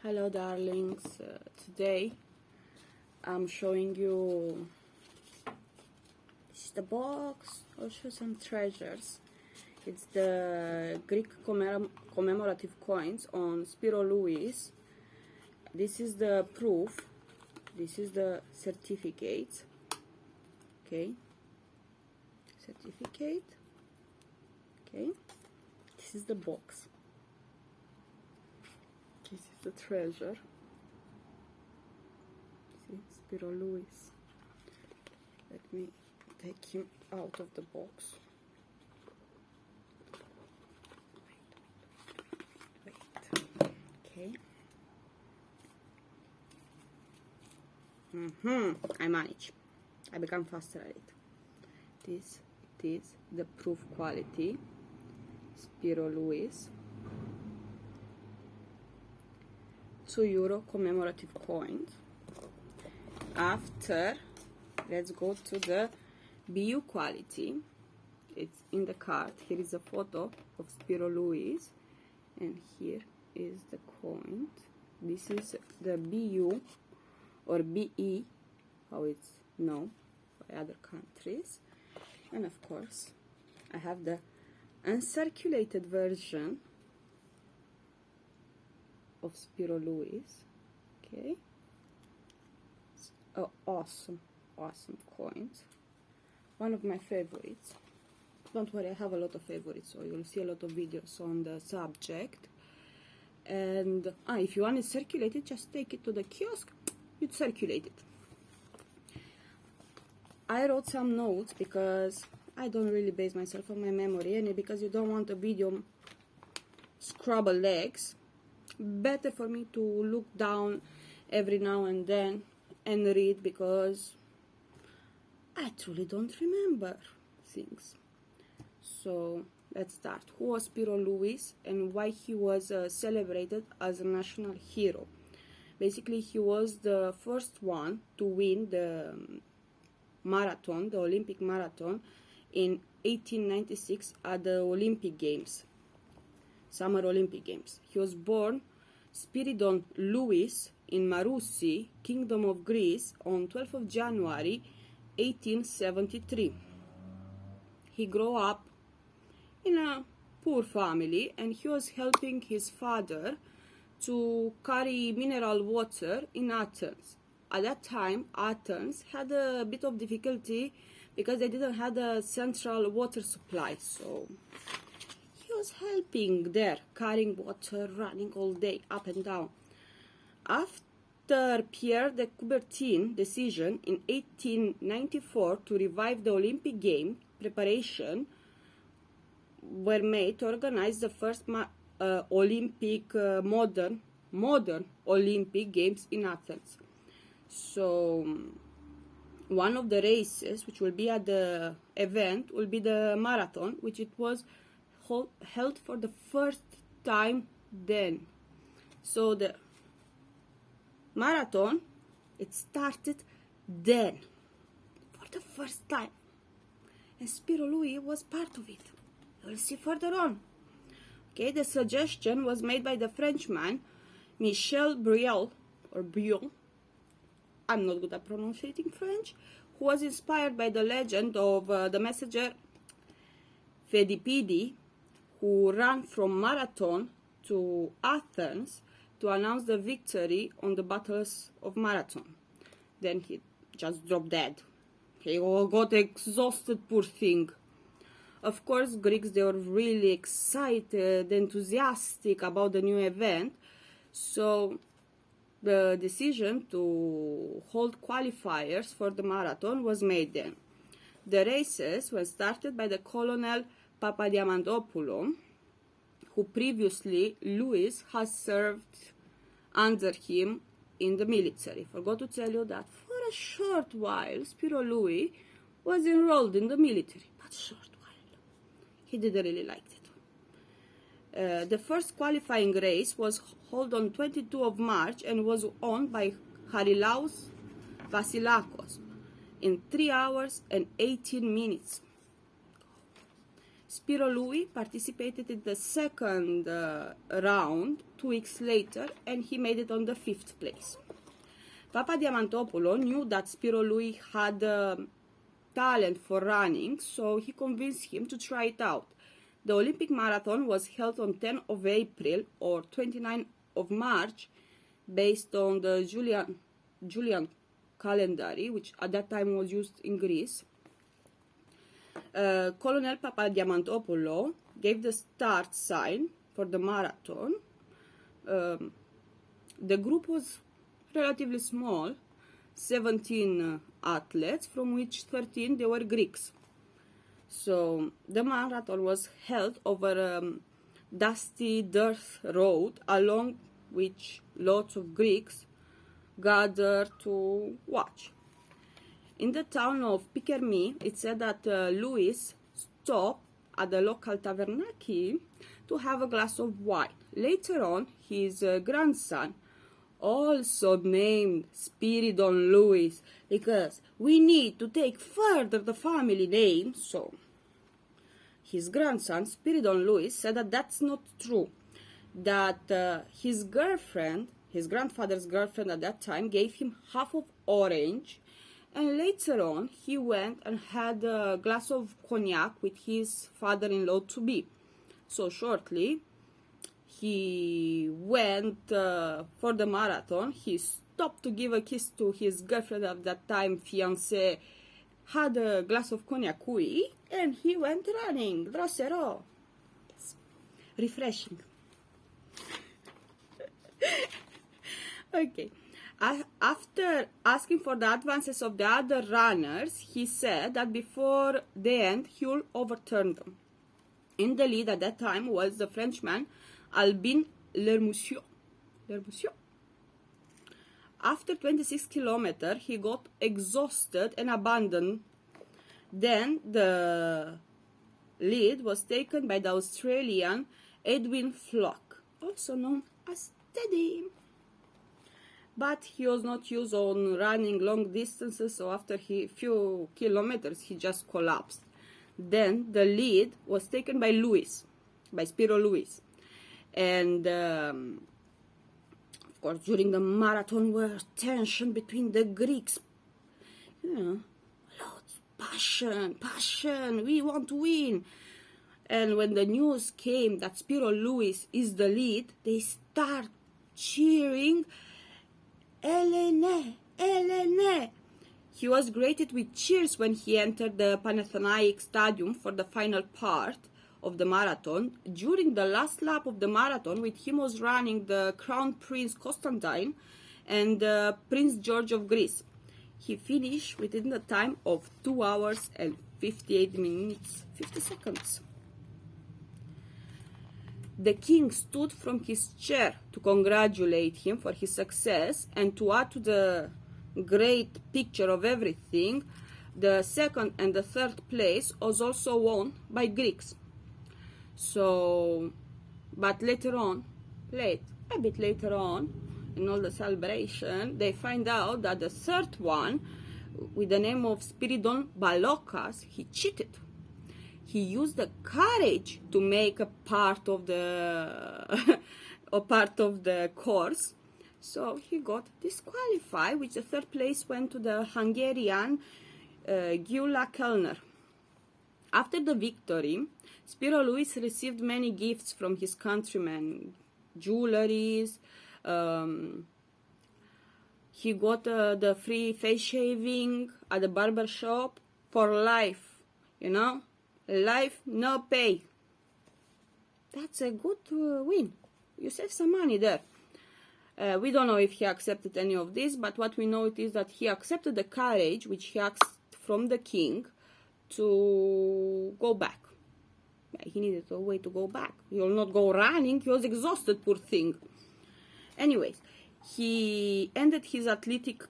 Hello darlings, today I'm showing you the box. I'll show some treasures. It's the Greek commemorative coins on Spyros Louis. This is the proof, this is the certificate, okay, certificate, okay, this is the box. This is the treasure. See, Spyros Louis. Let me take him out of the box. Wait. Okay. I manage. I become faster at it. This is the proof quality. Spyros Louis. €2 commemorative coins. After, let's go to the BU quality. It's in the card. Here is a photo of Spyros Louis, and here is the coin. This is the BU or BE, how it's known by other countries. And of course, I have the uncirculated version of Spyros Louis. Okay, oh, awesome coins, one of my favorites. Don't worry, I have a lot of favorites, so you'll see a lot of videos on the subject. And if you want it circulated, just take it to the kiosk, you'd circulate it. I wrote some notes because I don't really base myself on my memory, and because you don't want a video scrabble legs, better for me to look down every now and then and read, because I truly don't remember things. So let's start. Who was Spyros Louis and why he was celebrated as a national hero? Basically, he was the first one to win the marathon, the Olympic marathon, in 1896 at the Olympic Games, Summer Olympic Games. He was born Spyros Louis in Marousi, Kingdom of Greece, on 12th of January 1873. He grew up in a poor family, and he was helping his father to carry mineral water in Athens. At that time, Athens had a bit of difficulty because they didn't have a central water supply, so he was helping there, carrying water, running all day, up and down. After Pierre de Coubertin decision in 1894 to revive the Olympic game, preparation were made to organize the first Olympic modern Olympic Games in Athens. So one of the races which will be at the event will be the marathon, which it was held for the first time then. So the marathon, it started then for the first time, and Spyros Louis was part of it. You'll see further on. Okay, the suggestion was made by the Frenchman Michel Briel, or Briel. I'm not good at pronouncing French, who was inspired by the legend of the messenger Phidippides, who ran from Marathon to Athens to announce the victory on the battles of Marathon. Then he just dropped dead. He got exhausted, poor thing. Of course, Greeks, they were really excited, enthusiastic about the new event, so the decision to hold qualifiers for the marathon was made then. The races were started by the Colonel Papadiamantopoulos, who previously Louis has served under him in the military. Forgot to tell you that for a short while Spyros Louis was enrolled in the military, but short while. He didn't really like it. The first qualifying race was held on 22 of March and was won by Harilaos Vasilakos in 3 hours and 18 minutes. Spyros Louis participated in the second round 2 weeks later, and he made it on the 5th place. Papa Diamantopoulos knew that Spyros Louis had talent for running, so he convinced him to try it out. The Olympic marathon was held on 10 of April or 29 of March, based on the Julian calendar, which at that time was used in Greece. Colonel Papa Diamantopoulos gave the start sign for the marathon. The group was relatively small, 17 athletes, from which 13 they were Greeks. So the marathon was held over a dusty dirt road, along which lots of Greeks gathered to watch. In the town of Pikermi, it said that Louis stopped at the local tavernaki to have a glass of wine. Later on, his grandson, also named Spyros Louis, because we need to take further the family name, so his grandson, Spyros Louis, said that that's not true, that his girlfriend, his grandfather's girlfriend at that time, gave him half of orange, and later on he went and had a glass of cognac with his father-in-law to be. So shortly he went for the marathon. He stopped to give a kiss to his girlfriend at that time, fiancé, had a glass of cognac, and he went running. Drosero. Yes. Refreshing. Okay. After asking for the advances of the other runners, he said that before the end, he will overturn them. In the lead at that time was the Frenchman Albin Lermousseau. After 26 kilometers, he got exhausted and abandoned. Then the lead was taken by the Australian Edwin Flock, also known as Teddy. But he was not used on running long distances, so after few kilometers he just collapsed. Then the lead was taken by Spyros Louis. And of course, during the marathon was tension between the Greeks. You know, lots, passion, we want to win. And when the news came that Spyros Louis is the lead, they start cheering, Elene. He was greeted with cheers when he entered the Panathinaik Stadium for the final part of the marathon. During the last lap of the marathon, with him was running the Crown Prince Constantine and Prince George of Greece. He finished within the time of 2 hours and 58 minutes, 50 seconds. The king stood from his chair to congratulate him for his success, and to add to the great picture of everything, the second and the third place was also won by Greeks. So, but a bit later on, in all the celebration, they find out that the third one, with the name of Spiridon Balokas, he cheated. He used the courage to make a part of the course, so he got disqualified, which the third place went to the Hungarian Gyula Kellner. After the victory, Spyros Louis received many gifts from his countrymen, jewelries. He got the free face shaving at the barber shop for life, you know. Life, no pay. That's a good win. You save some money there. We don't know if he accepted any of this, but what we know is that he accepted the courage which he asked from the king to go back. He needed a way to go back. He will not go running. He was exhausted, poor thing. Anyways, he ended his athletic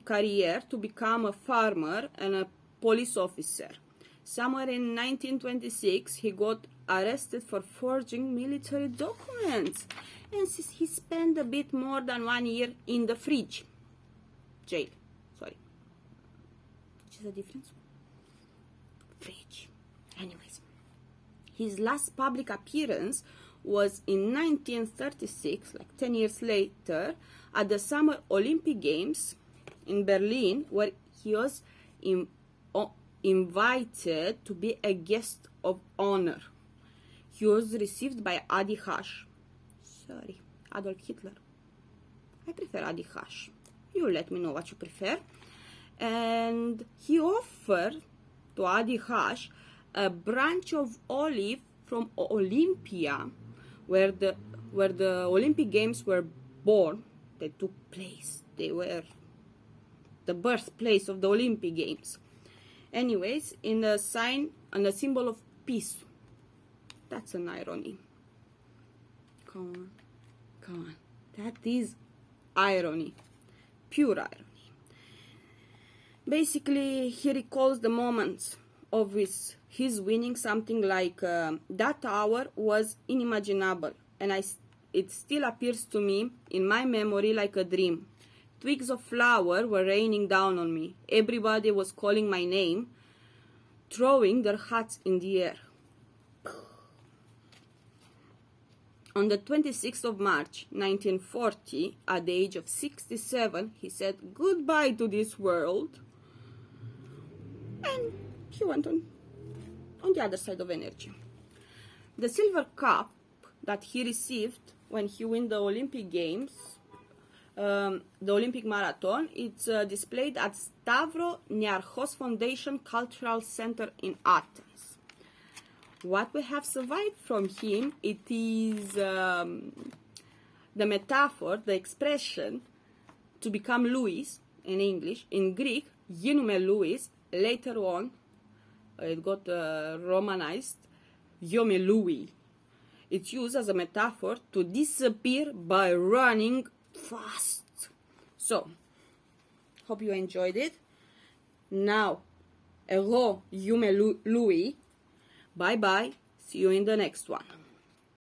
career to become a farmer and a police officer. Somewhere in 1926, he got arrested for forging military documents, and he spent a bit more than 1 year in the jail. Sorry. Which is the difference? Fridge. Anyways, his last public appearance was in 1936, like 10 years later, at the Summer Olympic Games in Berlin, where he was invited to be a guest of honor. He was received by Adolf Hitler. I prefer Adolf. You let me know what you prefer. And he offered to Adolf a branch of olive from Olympia, where the Olympic Games were born. They took place. They were the birthplace of the Olympic Games. Anyways, in a sign and a symbol of peace. That's an irony. Come on. That is irony. Pure irony. Basically, he recalls the moments of his winning, something like that hour was unimaginable, and it still appears to me in my memory like a dream. Twigs of flower were raining down on me. Everybody was calling my name, throwing their hats in the air. On the 26th of March, 1940, at the age of 67, he said goodbye to this world, and he went on the other side of energy. The silver cup that he received when he won the Olympic Games, the Olympic Marathon, it's displayed at Stavro Niarchos Foundation Cultural Center in Athens. What we have survived from him, it is the metaphor, the expression to become Louis in English. In Greek, Ginnume Louis. Later on, it got romanized, Iome Louis. It's used as a metaphor to disappear by running fast. So, hope you enjoyed it. Now, Ero Iome Louis. Bye bye. See you in the next one.